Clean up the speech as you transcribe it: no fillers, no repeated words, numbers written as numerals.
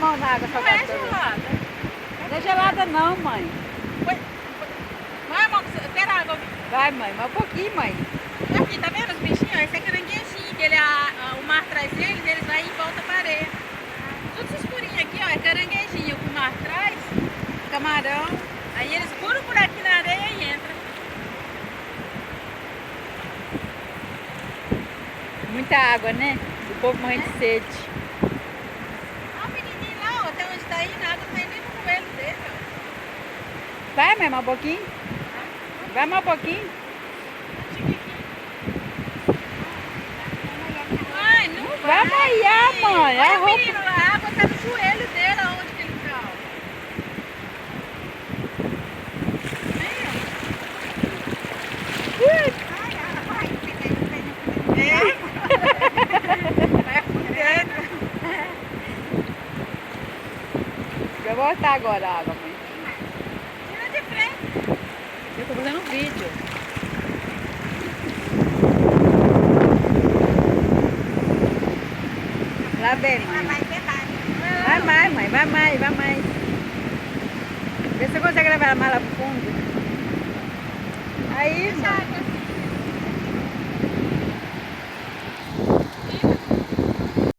mão na água Não é salgada. gelada. Não é gelada não, mãe. Vai, amor, quer água? Vai, mãe, mas um pouquinho, mãe. Aqui, tá vendo os bichinhos? Esse é caranguejinho, que o mar traz eles vão e voltam pra areia. Tudo esses furinhos aqui, ó, é caranguejinho que o mar traz, camarão. Aí eles pulam por aqui na areia e entram. Muita água, né? O povo morrendo de sede. Ó, o menininho lá, ó, até onde tá indo, a água tá indo no joelho dele, ó. Vai, mãe, mais um pouquinho. Vai mais um pouquinho. Ai, não Vai molhar, mãe. Olha, A roupa... menino, a água tá no joelho dele, aonde que ele tá, ó. Vai voltar agora a água, mãe. Tira de frente. Eu tô fazendo um vídeo. Lá vem, mãe. Vai mais, mãe. Vai mais, vai mais. Vê se você consegue levar ela mais lá pro fundo. Aí, mãe.